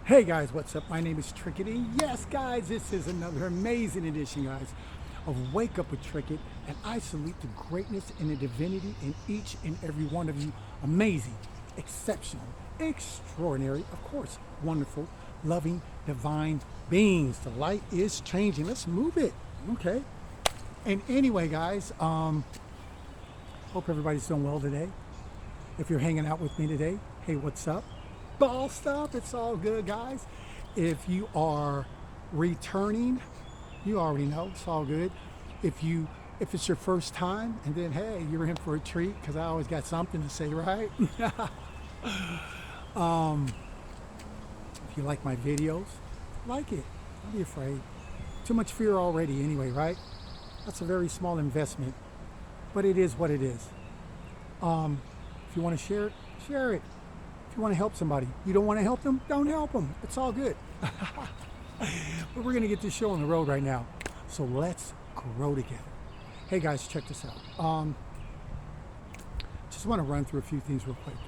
Hey guys, what's up? My name is Trickety. Yes, guys, this is another amazing edition, guys, of Wake Up with Trickett, and I salute the greatness and the divinity in each and every one of you. Amazing, exceptional, extraordinary, of course, wonderful, loving, divine beings. The light is changing. Let's move it, okay? And anyway, guys, hope everybody's doing well today. If you're hanging out with me today, hey, what's up? Ball stuff, it's all good, guys. If you are returning, you already know it's all good. If it's your first time, and then hey, you're in for a treat because I always got something to say, right? If you like my videos, like it. Don't be afraid. Too much fear already, anyway, right? That's a very small investment, but it is what it is. If you want to share it, share it. If you want to help somebody, you don't want to help them, don't help them. It's all good. But we're going to get this show on the road right now. So let's grow together. Hey guys, check this out. Just want to run through a few things real quick.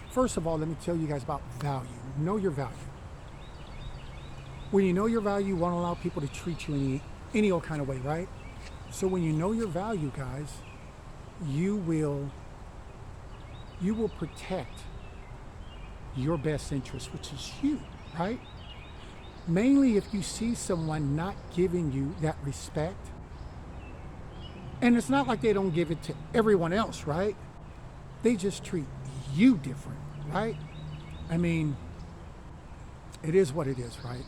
First of all, let me tell you guys about value. Know your value. When you know your value, you won't allow people to treat you any old kind of way, right? So when you know your value, guys, you will protect your best interest, which is you, right? Mainly if you see someone not giving you that respect, and it's not like they don't give it to everyone else, right? They just treat you different, right? I mean, it is what it is, right?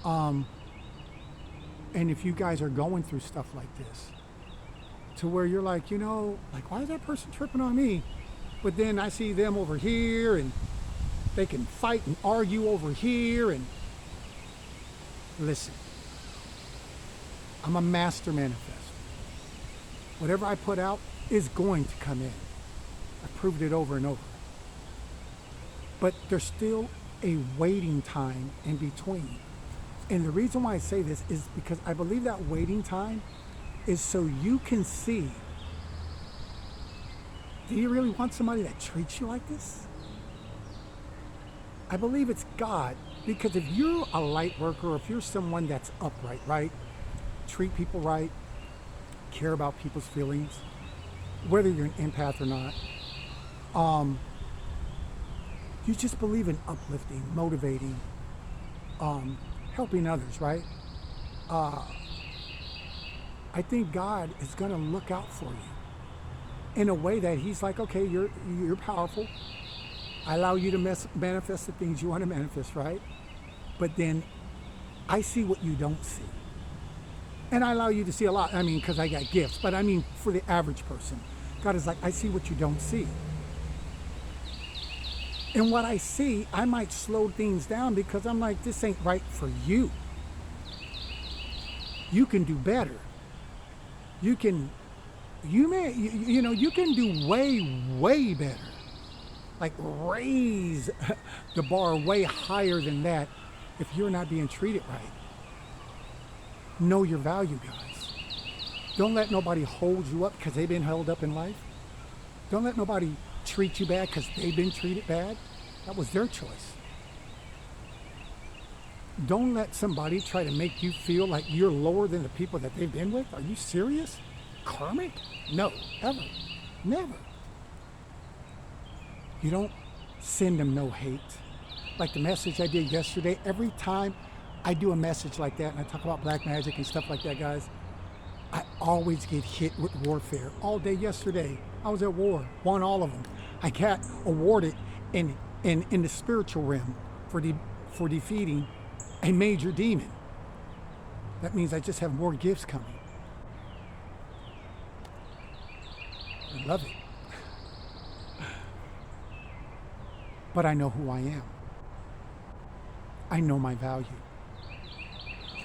And if you guys are going through stuff like this, to where you're like, like, why is that person tripping on me? But then I see them over here and they can fight and argue over here. And listen, I'm a master manifest. Whatever I put out is going to come in. I've proved it over and over. But there's still a waiting time in between. And the reason why I say this is because I believe that waiting time is so you can see, do you really want somebody that treats you like this? I believe it's God, because if you're a light worker, if you're someone that's upright, right? Treat people right, care about people's feelings, whether you're an empath or not, you just believe in uplifting, motivating, helping others, right? I think God is going to look out for you in a way that he's like, okay, you're powerful. I allow you to manifest the things you want to manifest, right? But then I see what you don't see. And I allow you to see a lot. I mean, because I got gifts. But I mean, for the average person, God is like, I see what you don't see. And what I see, I might slow things down because I'm like, this ain't right for you. You can do better. You can do way better. Like raise the bar way higher than that if you're not being treated right. Know your value, guys. Don't let nobody hold you up because they've been held up in life. Don't let nobody treat you bad because they've been treated bad. That was their choice. Don't let somebody try to make you feel like you're lower than the people that they've been with. Are you serious? Karmic? No, ever. Never. You don't send them no hate. Like the message I did yesterday, every time I do a message like that and I talk about black magic and stuff like that, guys, I always get hit with warfare. All day yesterday, I was at war, won all of them. I got awarded in the spiritual realm for defeating a major demon. That means I just have more gifts coming. I love it. But I know who I am. I know my value.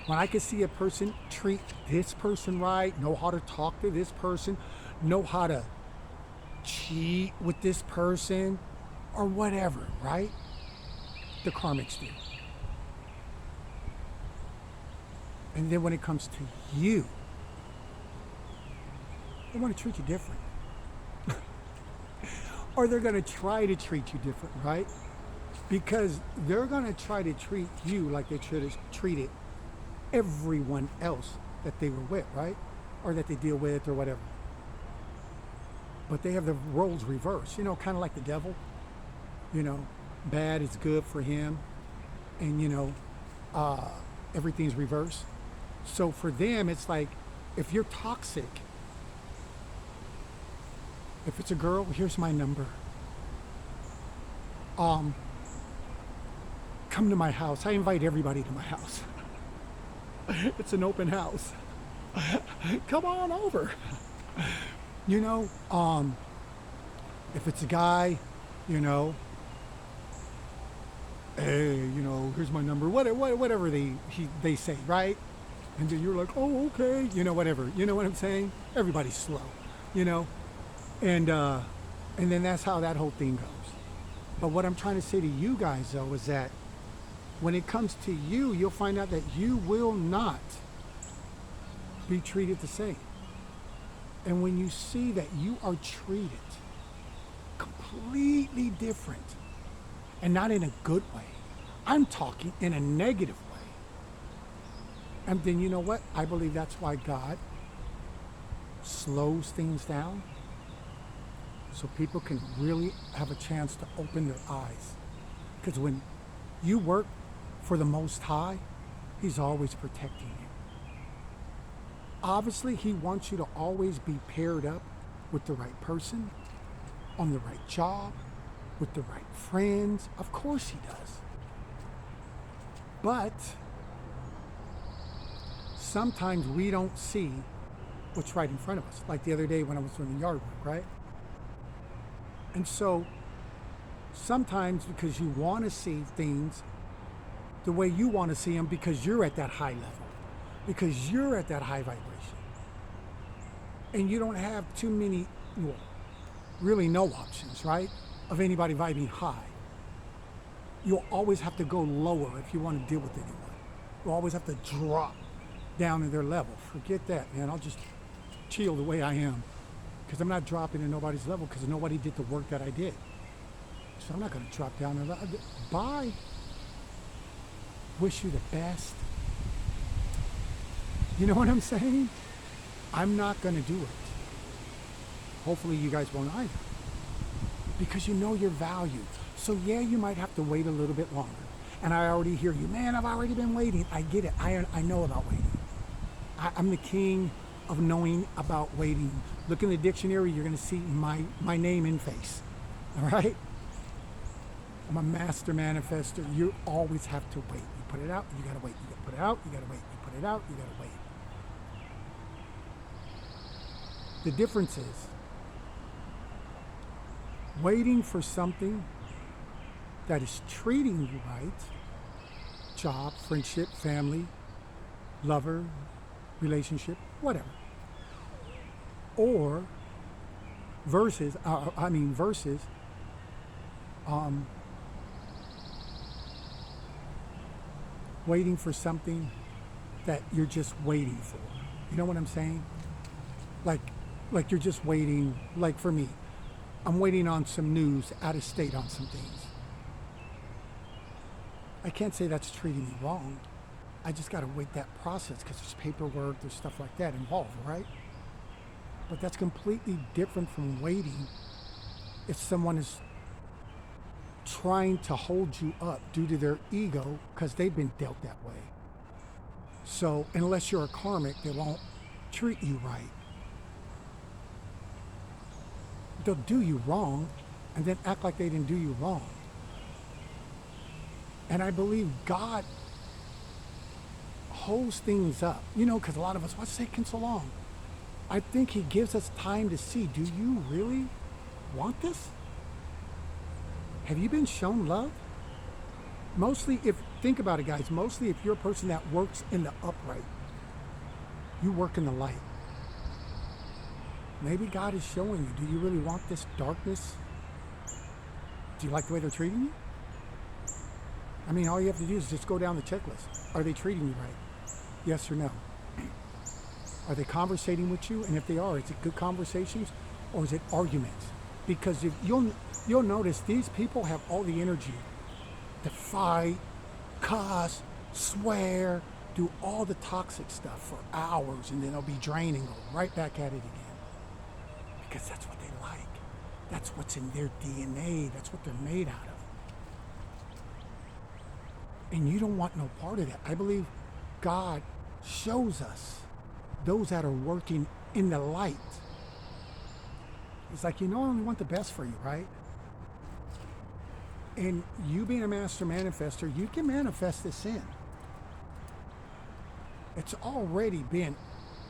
When I can see a person treat this person right, know how to talk to this person, know how to cheat with this person, or whatever, right? The karmics do. And then when it comes to you, they want to treat you different. Or they're going to try to treat you different, right? because they're going to try to treat you like they should have treated everyone else that they were with, right? Or that they deal with or whatever. But they have the roles reversed, kind of like the devil. Bad is good for him, and everything's reversed. So for them, it's like, if you're toxic, if it's a girl, here's my number. Come to my house. I invite everybody to my house. It's an open house. Come on over. If it's a guy, hey, here's my number. Whatever they say, right? And then you're like, oh, okay, whatever. You know what I'm saying? Everybody's slow, and then that's how that whole thing goes. But what I'm trying to say to you guys, though, is that when it comes to you, you'll find out that you will not be treated the same. And when you see that you are treated completely different, and not in a good way, I'm talking in a negative way, and then you know what? I believe that's why God slows things down, so people can really have a chance to open their eyes. Because when you work for the Most High, He's always protecting you. Obviously, He wants you to always be paired up with the right person, on the right job, with the right friends. Of course He does. But sometimes we don't see what's right in front of us. Like the other day when I was doing the yard work, right? And so sometimes, because you want to see things the way you want to see them, because you're at that high level, because you're at that high vibration, and you don't have too many, well, really no options, right, of anybody vibing high. You'll always have to go lower if you want to deal with anyone. You'll always have to drop down to their level. Forget that, man. I'll just chill the way I am, because I'm not dropping to nobody's level, because nobody did the work that I did. So I'm not going to drop down. Bye. Wish you the best. You know what I'm saying? I'm not going to do it. Hopefully you guys won't either. Because you know your value. So yeah, you might have to wait a little bit longer. And I already hear you, man, I've already been waiting. I get it. I know about waiting. I'm the king of knowing about waiting. Look in the dictionary, you're going to see my name and face. All right? I'm a master manifester. You always have to wait. You put it out, you got to wait. You got to put it out, you got to wait. You put it out, you got to wait. The difference is waiting for something that is treating you right, job, friendship, family, lover, relationship, whatever. Or versus waiting for something that you're just waiting for. You know what I'm saying? Like you're just waiting, like for me, I'm waiting on some news out of state on some things. I can't say that's treating me wrong. I just got to wait that process, because there's paperwork, there's stuff like that involved, right? But that's completely different from waiting if someone is trying to hold you up due to their ego, because they've been dealt that way. So unless you're a karmic, they won't treat you right. They'll do you wrong and then act like they didn't do you wrong. And I believe God holds things up, because a lot of us, what's taking so long? I think He gives us time to see, do you really want this? Have you been shown love? Mostly, think about it, guys, mostly if you're a person that works in the upright, you work in the light. Maybe God is showing you, do you really want this darkness? Do you like the way they're treating you? I mean, all you have to do is just go down the checklist. Are they treating you right? Yes or no? Are they conversating with you? And if they are, is it good conversations or is it arguments? Because if you'll notice these people have all the energy to fight, cuss, swear, do all the toxic stuff for hours, and then they'll be drained and go right back at it again. Because that's what they like. That's what's in their DNA. That's what they're made out of. And you don't want no part of that. I believe God shows us those that are working in the light. He's like, I only want the best for you, right? And you being a master manifester, you can manifest this in. It's already been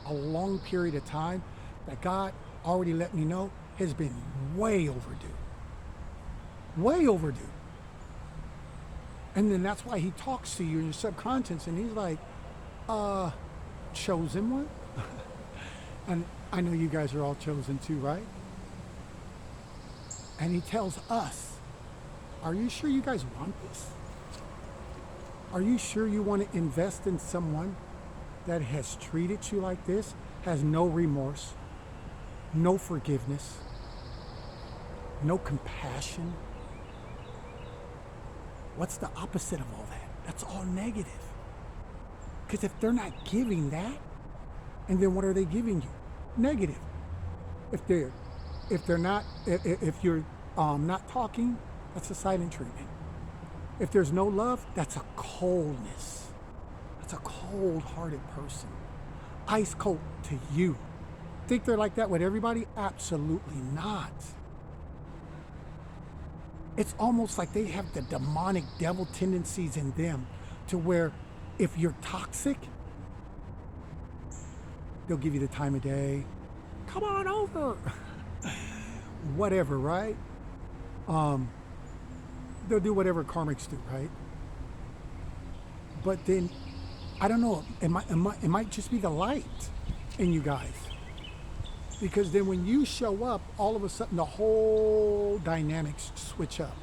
a long period of time that God already let me know has been way overdue. Way overdue. And then that's why he talks to you in your subconscious and he's like, chosen one? And I know you guys are all chosen too, right? And he tells us, are you sure you guys want this? Are you sure you want to invest in someone that has treated you like this, has no remorse, no forgiveness, no compassion? What's the opposite of all that? That's all negative. Because if they're not giving that, and then what are they giving you? Negative. If you're not talking, that's a silent treatment. If there's no love, that's a coldness. That's a cold-hearted person. Ice cold to you. Think they're like that with everybody? Absolutely not. It's almost like they have the demonic devil tendencies in them to where if you're toxic, they'll give you the time of day. Come on over. Whatever, right? They'll do whatever karmics do, right? But then, I don't know, it might just be the light in you guys. Because then when you show up, all of a sudden the whole dynamics switch up.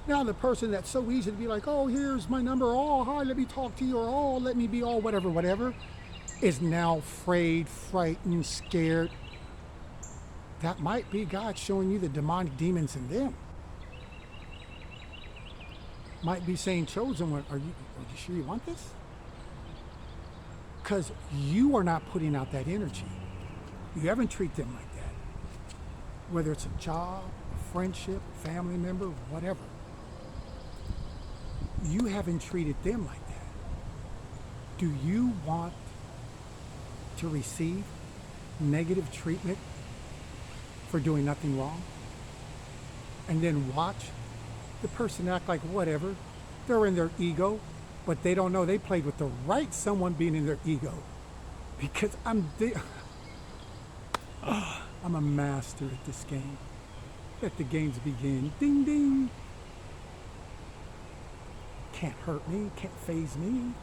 Now the person that's so easy to be like, oh, here's my number, oh, hi, let me talk to you, or oh, let me be all whatever, is now afraid, frightened, scared. That might be God showing you the demonic demons in them. Might be saying, chosen one, are you sure you want this? Because you are not putting out that energy. You haven't treated them like that. Whether it's a job, a friendship, a family member, whatever. You haven't treated them like that. Do you want to receive negative treatment for doing nothing wrong? And then watch the person act like whatever. They're in their ego, but they don't know they played with the right someone being in their ego. Because I'm a master at this game. Let the games begin. Ding, ding. Can't hurt me, can't faze me.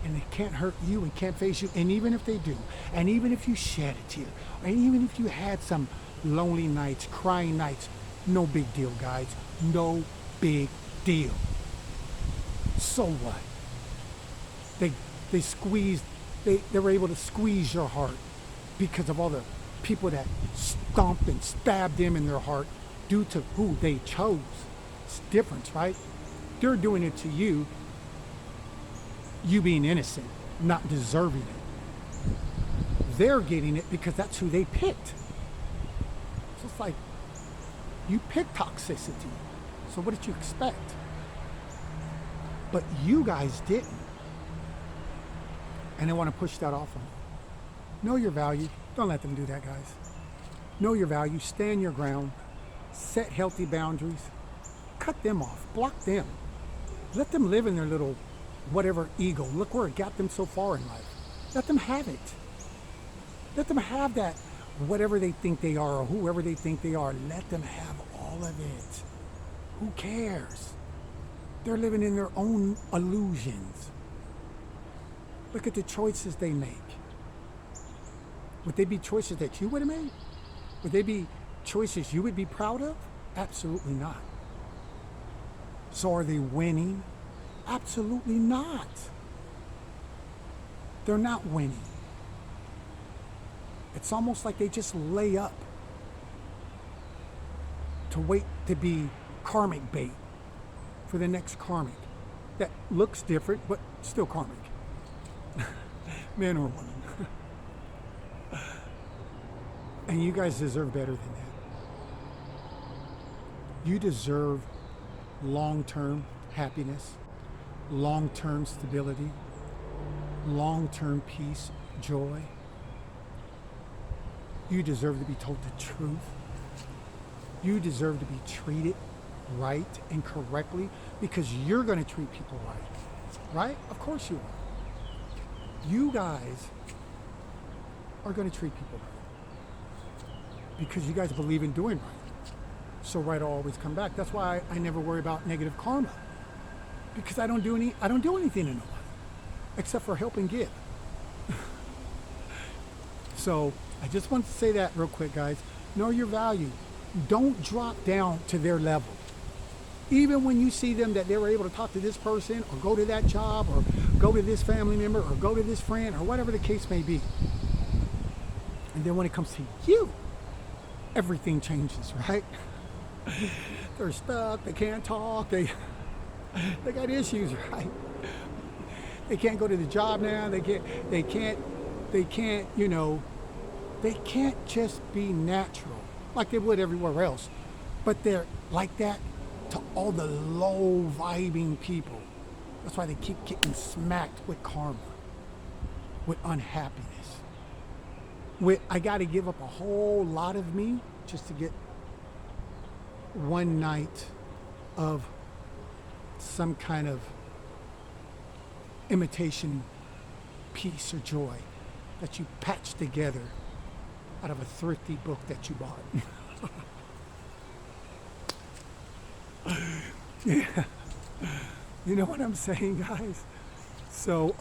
And they can't hurt you and can't faze you. And even if they do, and even if you shed a tear, and even if you had some lonely nights, crying nights, no big deal, guys. No big deal. So what? They were able to squeeze your heart because of all the people that stomped and stabbed them in their heart due to who they chose. It's different, right? They're doing it to you, you being innocent, not deserving it. They're getting it because that's who they picked. So it's like, you picked toxicity. So what did you expect? But you guys didn't. And they want to push that off on you. Know your value. Don't let them do that, guys. Know your value. Stand your ground. Set healthy boundaries. Cut them off. Block them. Let them live in their little whatever ego. Look where it got them so far in life. Let them have it. Let them have that whatever they think they are or whoever they think they are. Let them have all of it. Who cares? They're living in their own illusions. Look at the choices they make. Would they be choices that you would have made? Would they be choices you would be proud of? Absolutely not. So are they winning? Absolutely not. They're not winning. It's almost like they just lay up to wait to be karmic bait for the next karmic that looks different but still karmic, man or woman. And you guys deserve better than that. You deserve long-term happiness, long-term stability, long-term peace, joy. You deserve to be told the truth. You deserve to be treated right and correctly because you're going to treat people right. Right? Of course you are. You guys are going to treat people right because you guys believe in doing right. So right will always come back. That's why I never worry about negative karma, because I don't do anything to nobody except for help and give. So I just want to say that real quick, guys. Know your value. Don't drop down to their level. Even when you see them that they were able to talk to this person or go to that job or go to this family member or go to this friend or whatever the case may be. And then when it comes to you, everything changes, right? They're stuck, they can't talk, they got issues, right? They can't go to the job now, they can't, they can't just be natural like they would everywhere else. But they're like that to all the low vibing people. That's why they keep getting smacked with karma, with unhappiness. With I gotta give up a whole lot of me just to get one night of some kind of imitation peace or joy that you patch together out of a thrifty book that you bought. Yeah. You know what I'm saying, guys? So,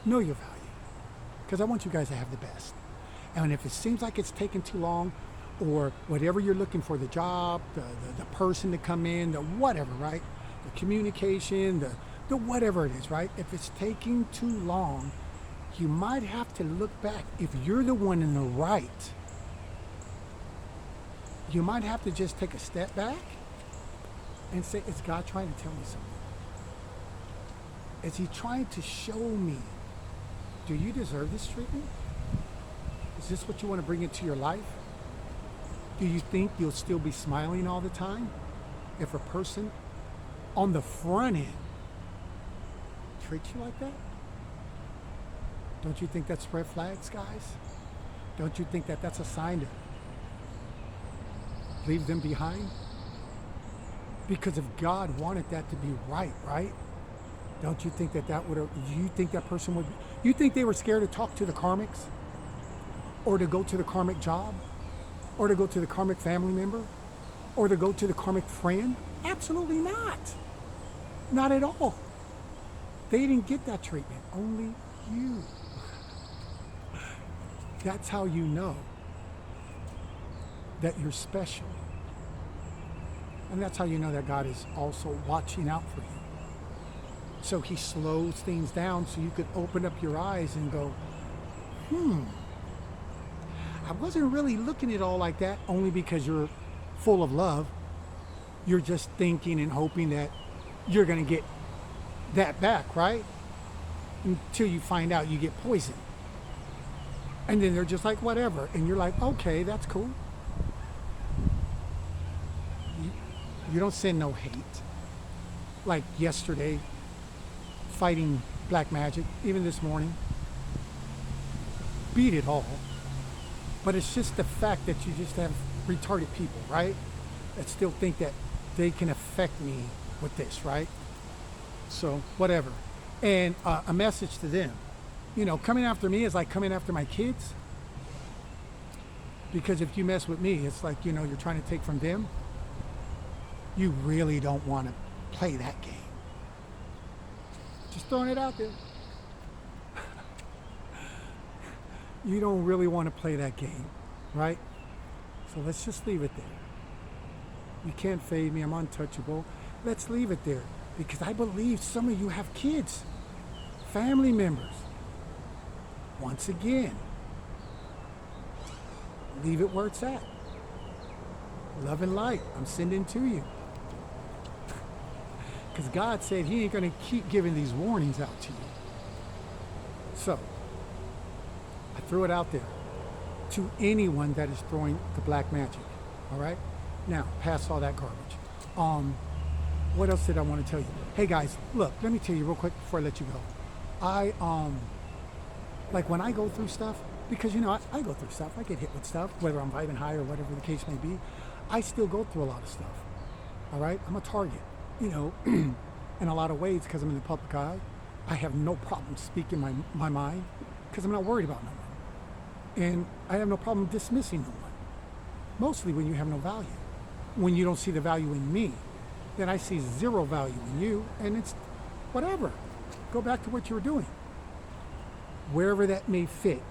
know your value. Because I want you guys to have the best. And if it seems like it's taking too long, or whatever you're looking for, the job, the person to come in, the whatever, right? The communication, the whatever it is, right? If it's taking too long, you might have to look back. If you're the one in the right, you might have to just take a step back and say, is God trying to tell me something? Is he trying to show me, do you deserve this treatment? Is this what you want to bring into your life? Do you think you'll still be smiling all the time if a person on the front end treats you like that? Don't you think that's red flags, guys? Don't you think that that's a sign to leave them behind? Because if God wanted that to be right, don't you think that would have, you think that person would, you think they were scared to talk to the karmics? Or to go to the karmic job? Or to go to the karmic family member? Or to go to the karmic friend? Absolutely not. Not at all. They didn't get that treatment. Only you. That's how you know that you're special. And that's how you know that God is also watching out for you. So he slows things down so you could open up your eyes and go, I wasn't really looking at it all like that, only because you're full of love. You're just thinking and hoping that you're going to get that back, right? Until you find out you get poisoned. And then they're just like, whatever. And you're like, okay, that's cool. You don't send no hate. Like yesterday, fighting black magic, even this morning. Beat it all. But it's just the fact that you just have retarded people, right? That still think that they can affect me with this, right? So, whatever. And a message to them. Coming after me is like coming after my kids. Because if you mess with me, it's like, you're trying to take from them. You really don't want to play that game. Just throwing it out there. You don't really want to play that game, right? So let's just leave it there. You can't fade me. I'm untouchable. Let's leave it there. Because I believe some of you have kids, family members. Once again, leave it where it's at. Love and light, I'm sending to you. Because God said he ain't going to keep giving these warnings out to you. So, I threw it out there to anyone that is throwing the black magic. All right? Now, past all that garbage. What else did I want to tell you? Hey guys, look, let me tell you real quick before I let you go. Like when I go through stuff, because I go through stuff, I get hit with stuff, whether I'm vibing high or whatever the case may be, I still go through a lot of stuff. All right? I'm a target, in a lot of ways because I'm in the public eye. I have no problem speaking my mind because I'm not worried about no one. And I have no problem dismissing no one. Mostly when you have no value. When you don't see the value in me, then I see zero value in you, and it's whatever. Go back to what you were doing. Wherever that may fit.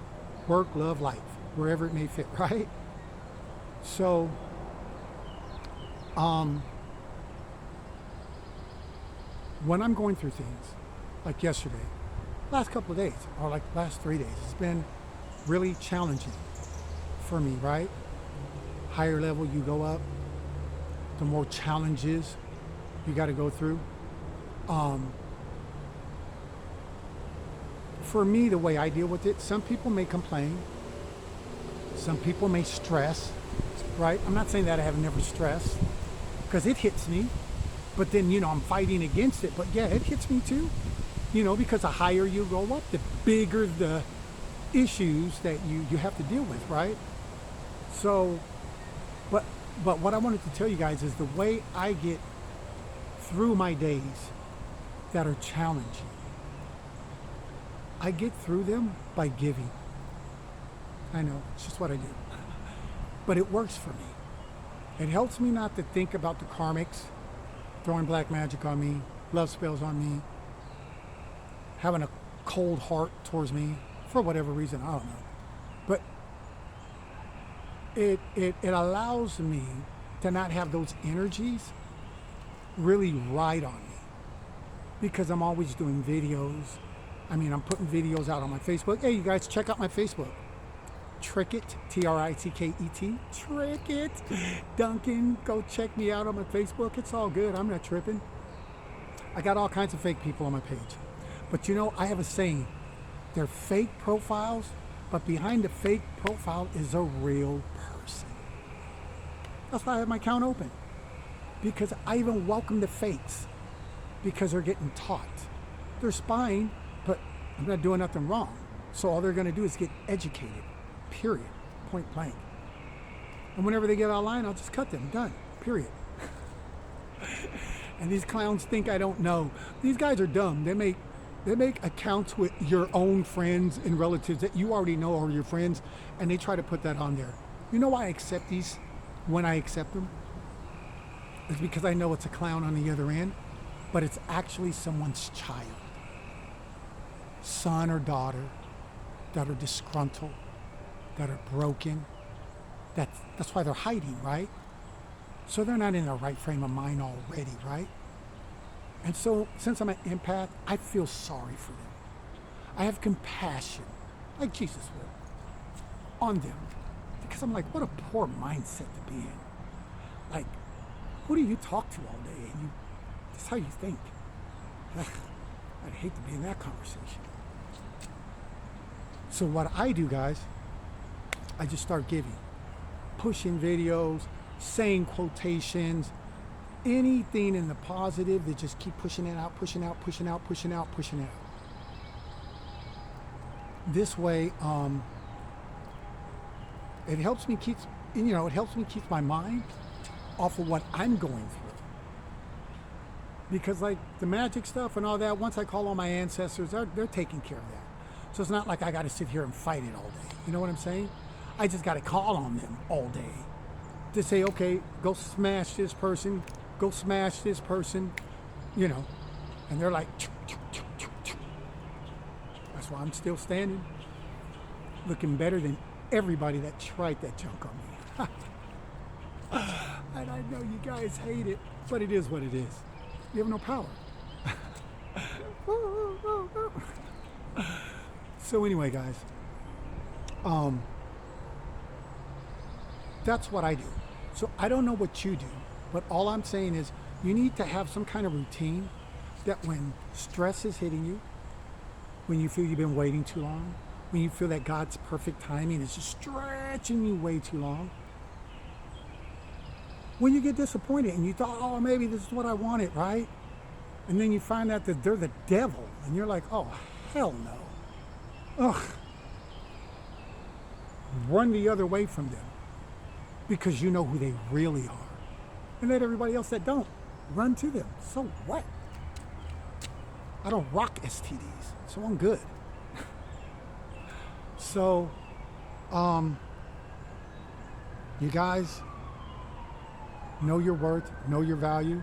Work, love, life. Wherever it may fit, right? So, when I'm going through things, like yesterday, last couple of days, or like last 3 days, it's been really challenging for me, right? Higher level you go up, the more challenges you got to go through. For me, the way I deal with it, some people may complain, some people may stress, right? I'm not saying that I have never stressed, because it hits me, but then, I'm fighting against it. But yeah, it hits me too, because the higher you go up, the bigger the issues that you have to deal with, right? So, but what I wanted to tell you guys is the way I get through my days that are challenging, I get through them by giving. I know, it's just what I do. But it works for me. It helps me not to think about the karmics throwing black magic on me, love spells on me, having a cold heart towards me for whatever reason, I don't know. But it allows me to not have those energies really ride on me, because I'm always doing videos. I'm putting videos out on my Facebook. Hey, you guys, check out my Facebook. Trickett, Tricket, Trickett. Duncan, go check me out on my Facebook. It's all good. I'm not tripping. I got all kinds of fake people on my page. But I have a saying. They're fake profiles, but behind the fake profile is a real person. That's why I have my account open. Because I even welcome the fakes. Because they're getting taught. They're spying, but I'm not doing nothing wrong. So all they're going to do is get educated. Period. Point blank. And whenever they get online, I'll just cut them. Done. Period. And these clowns think I don't know. These guys are dumb. They make accounts with your own friends and relatives that you already know are your friends, and they try to put that on there. You know why I accept these when I accept them? It's because I know it's a clown on the other end, but it's actually someone's child. Son or daughter that are disgruntled, that are broken. That's why they're hiding, right? So they're not in the right frame of mind already, right? And so since I'm an empath, I feel sorry for them. I have compassion, like Jesus will, on them. Because I'm like, what a poor mindset to be in. Like, who do you talk to all day? And that's how you think. I'd hate to be in that conversation. So what I do, guys, I just start giving. Pushing videos, saying quotations, anything in the positive, they just keep pushing it out, pushing out, pushing out, pushing out, pushing out. This way, it helps me keep my mind off of what I'm going through. Because like the magic stuff and all that, once I call on my ancestors, they're taking care of that. So it's not like I got to sit here and fight it all day. You know what I'm saying? I just got to call on them all day to say, okay, go smash this person, go smash this person, and they're like, choo, choo, choo, choo, choo. That's why I'm still standing, looking better than everybody that tried that junk on me. And I know you guys hate it, but it is what it is. You have no power. So anyway, guys, That's what I do. So I don't know what you do, but all I'm saying is you need to have some kind of routine that when stress is hitting you, when you feel you've been waiting too long, when you feel that God's perfect timing is just stretching you way too long, when you get disappointed and you thought, oh, maybe this is what I wanted, right? And then you find out that they're the devil and you're like, oh, hell no. Ugh. Run the other way from them because you know who they really are. And let everybody else that don't run to them. So what? I don't rock STDs, so I'm good. So, you guys know your worth, know your value.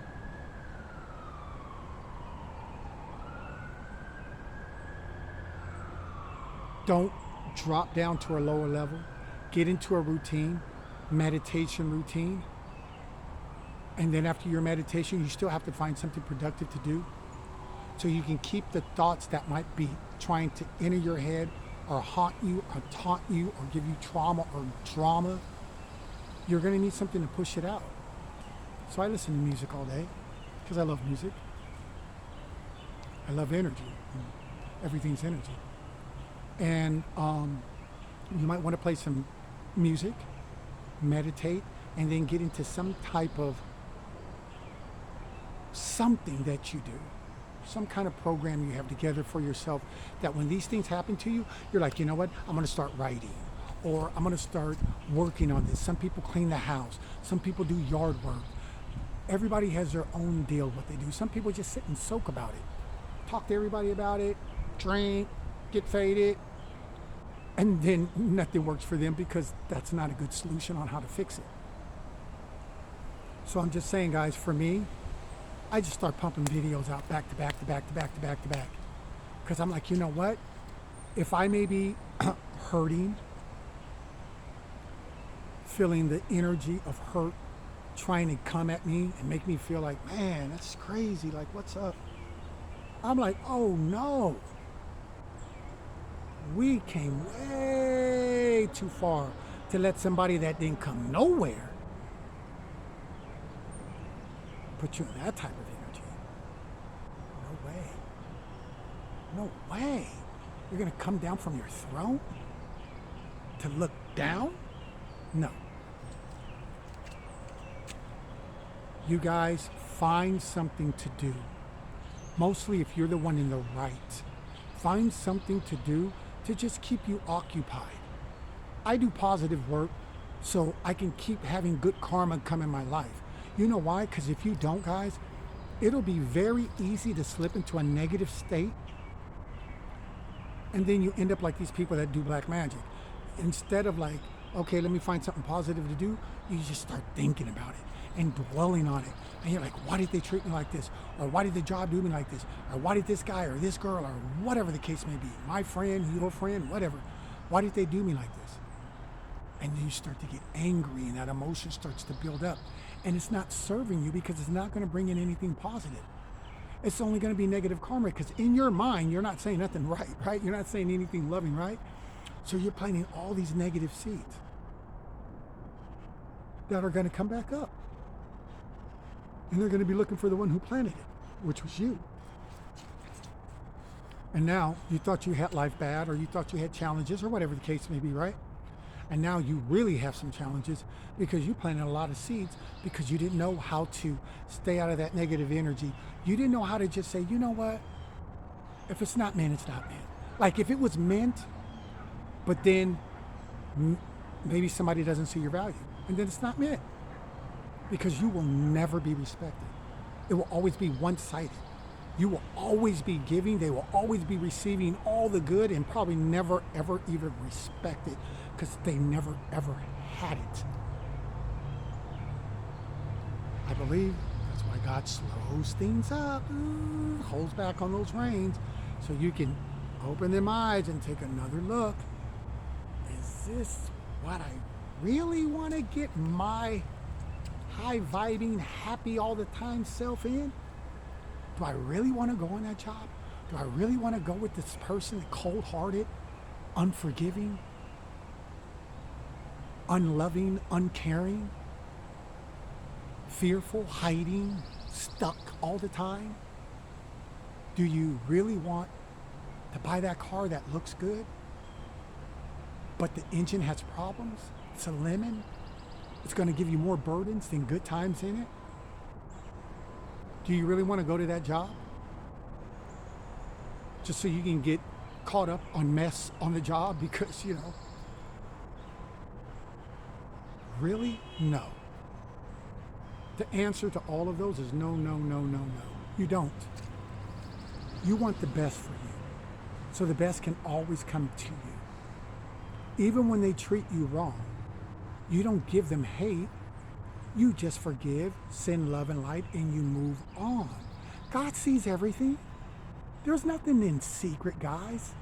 Don't drop down to a lower level. Get into a routine, meditation routine. And then after your meditation, you still have to find something productive to do. So you can keep the thoughts that might be trying to enter your head or haunt you or taunt you or give you trauma or drama. You're going to need something to push it out. So I listen to music all day because I love music. I love energy. Everything's energy. And you might want to play some music, meditate, and then get into some type of something that you do. Some kind of program you have together for yourself that when these things happen to you, you're like, you know what? I'm going to start writing or I'm going to start working on this. Some people clean the house. Some people do yard work. Everybody has their own deal what they do. Some people just sit and soak about it. Talk to everybody about it, drink, get faded, and then nothing works for them because that's not a good solution on how to fix it. So I'm just saying, guys, for me, I just start pumping videos out back to back to back to back to back to back. Because I'm like, you know what? If I may be hurting, feeling the energy of hurt trying to come at me and make me feel like, man, that's crazy. Like, what's up? I'm like, oh no. We came way too far to let somebody that didn't come nowhere put you in that type of energy. No way. No way. You're going to come down from your throne to look down? No. You guys find something to do. Mostly if you're the one in the right. Find something to do to just keep you occupied. I do positive work so I can keep having good karma come in my life. You know why? Because if you don't, guys, it'll be very easy to slip into a negative state. And then you end up like these people that do black magic. Instead of like, okay, let me find something positive to do, you just start thinking about it and dwelling on it. And you're like, why did they treat me like this? Or why did the job do me like this? Or why did this guy or this girl or whatever the case may be, my friend, your friend, whatever, why did they do me like this? And then you start to get angry and that emotion starts to build up. And it's not serving you because it's not going to bring in anything positive. It's only going to be negative karma because in your mind, you're not saying nothing right? You're not saying anything loving, right? So you're planting all these negative seeds that are going to come back up. And they're going to be looking for the one who planted it, which was you. And now you thought you had life bad or you thought you had challenges or whatever the case may be, right? And now you really have some challenges because you planted a lot of seeds because you didn't know how to stay out of that negative energy. You didn't know how to just say, you know what? If it's not meant, it's not meant. Like if it was meant, but then maybe somebody doesn't see your value and then it's not meant because you will never be respected. It will always be one-sided. You will always be giving. They will always be receiving all the good and probably never, ever even respect it because they never, ever had it. I believe that's why God slows things up, holds back on those reins so you can open them eyes and take another look. Is this what I really want to get my high-vibing, happy all the time self in? Do I really want to go on that job? Do I really want to go with this person, cold-hearted, unforgiving, unloving, uncaring, fearful, hiding, stuck all the time? Do you really want to buy that car that looks good, but the engine has problems? It's a lemon. It's going to give you more burdens than good times in it. Do you really want to go to that job just so you can get caught up on mess on the job? Because, really? No. The answer to all of those is no, no, no, no, no. You don't. You want the best for you. So the best can always come to you. Even when they treat you wrong, you don't give them hate. You just forgive, send love and light, and you move on. God sees everything. There's nothing in secret, guys.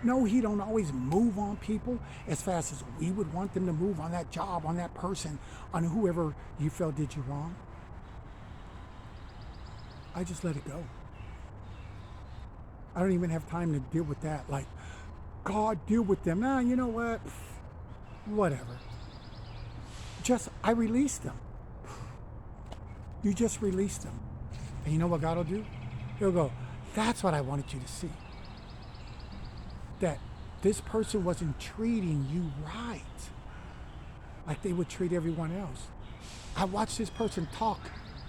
No, he don't always move on people as fast as we would want them to move on that job, on that person, on whoever you felt did you wrong. I just let it go. I don't even have time to deal with that. Like, God, deal with them. Nah, you know what? Whatever. I release them. You just release them. And you know what God will do? He'll go, that's what I wanted you to see. That this person wasn't treating you right like they would treat everyone else. I watched this person talk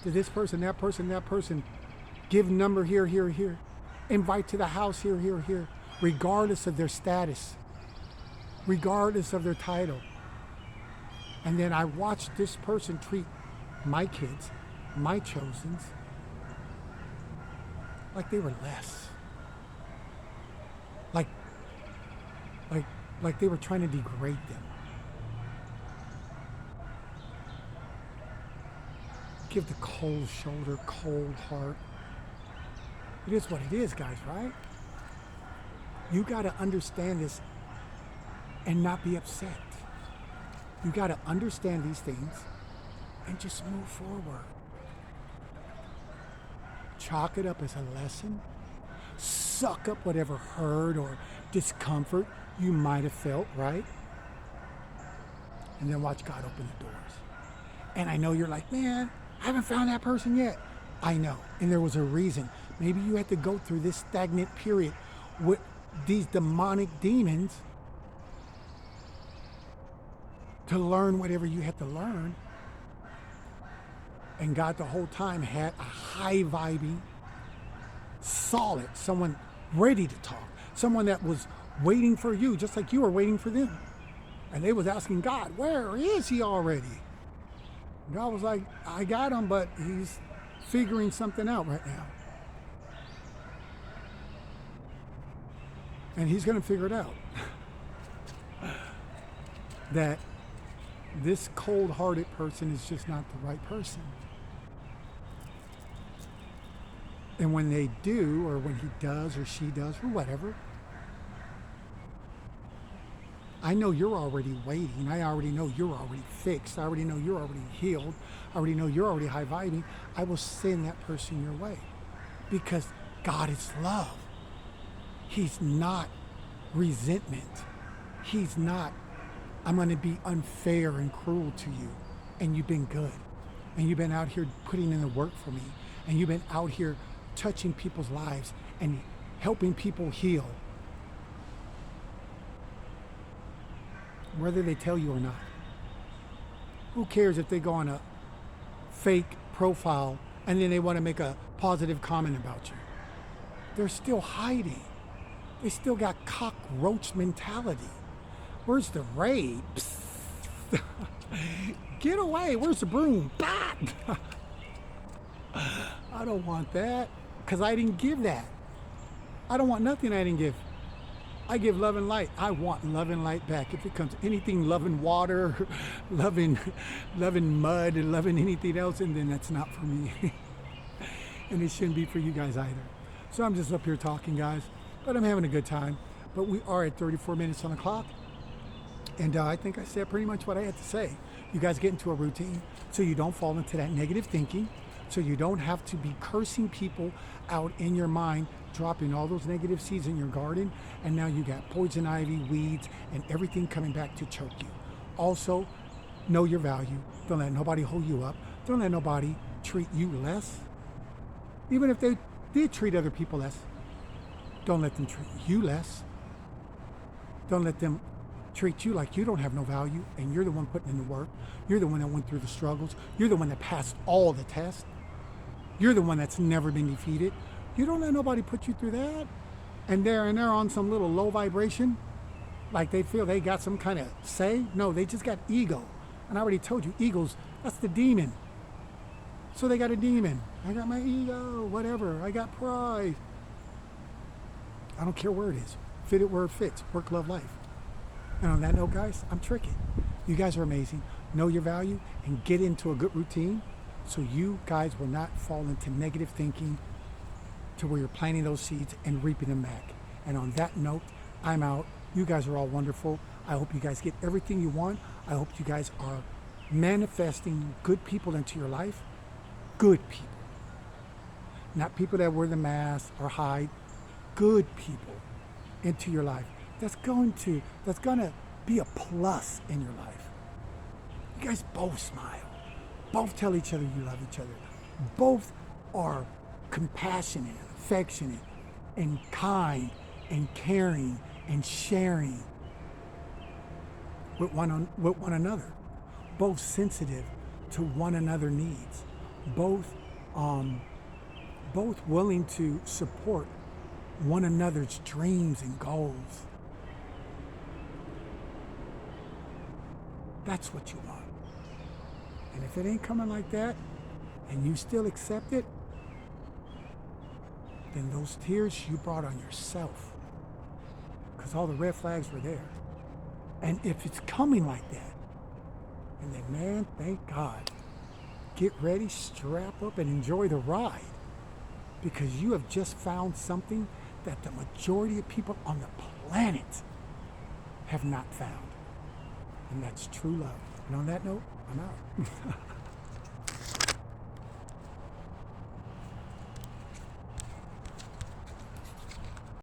to this person, that person, give number here, invite to the house here, regardless of their status, regardless of their title. And then I watched this person treat my kids, my chosens, like they were less. Like they were trying to degrade them. Give the cold shoulder, cold heart. It is what it is, guys, right? You got to understand this and not be upset. You got to understand these things and just move forward. Chalk it up as a lesson. Suck up whatever hurt or discomfort you might have felt, right? And then watch God open the doors. And I know you're like, man, I haven't found that person yet. I know. And there was a reason. Maybe you had to go through this stagnant period with these demonic demons to learn whatever you had to learn. And God the whole time had a high vibing, solid, someone ready to talk, someone that was waiting for you, just like you were waiting for them. And they was asking God, where is he already? God was like, I got him, but he's figuring something out right now. And he's going to figure it out. That this cold-hearted person is just not the right person. And when they do, or when he does or she does, or whatever, I know you're already waiting. I already know you're already fixed. I already know you're already healed. I already know you're already high vibing. I will send that person your way. Because God is love. He's not resentment. He's not, I'm going to be unfair and cruel to you. And you've been good. And you've been out here putting in the work for me. And you've been out here touching people's lives and helping people heal. Whether they tell you or not. Who cares if they go on a fake profile and then they want to make a positive comment about you? They're still hiding. They still got cockroach mentality. Where's the raid? Get away. Where's the broom? I don't want that because I didn't give that. I don't want nothing I didn't give. I give love and light. I want love and light back. If it comes anything loving water, loving mud, and loving anything else, and then that's not for me. And it shouldn't be for you guys either. So I'm just up here talking, guys, but I'm having a good time. But we are at 34 minutes on the clock. And I think I said pretty much what I had to say. You guys get into a routine so you don't fall into that negative thinking, so you don't have to be cursing people out in your mind, dropping all those negative seeds in your garden, and now you got poison ivy, weeds, and everything coming back to choke you. Also, Know your value. Don't let nobody hold you up. Don't let nobody treat you less. Even if they did treat other people less, don't let them treat you less. Don't let them treat you like you don't have no value and you're the one putting in the work. You're the one that went through the struggles. You're the one that passed all the tests. You're the one that's never been defeated. You don't let nobody put you through that. And they're on some little low vibration, like they feel they got some kind of say. No, they just got ego. And I already told you, egos, that's the demon. So they got a demon. I got my ego, whatever. I got pride. I don't care where it is. Fit it where it fits. Work, love, life. And on that note, guys, I'm Tricky. You guys are amazing. Know your value and get into a good routine so you guys will not fall into negative thinking to where you're planting those seeds and reaping them back. And on that note, I'm out. You guys are all wonderful. I hope you guys get everything you want. I hope you guys are manifesting good people into your life. Good people. Not people that wear the mask or hide. Good people into your life. That's gonna be a plus in your life. You guys both smile. Both tell each other you love each other. Both are compassionate, affectionate, and kind, and caring, and sharing with one another. Both sensitive to one another's needs. Both willing to support one another's dreams and goals. That's what you want. And if it ain't coming like that, and you still accept it, then those tears you brought on yourself. Because all the red flags were there. And if it's coming like that, and then, man, thank God. Get ready, strap up, and enjoy the ride. Because you have just found something that the majority of people on the planet have not found. And that's true love. And on that note, I'm out.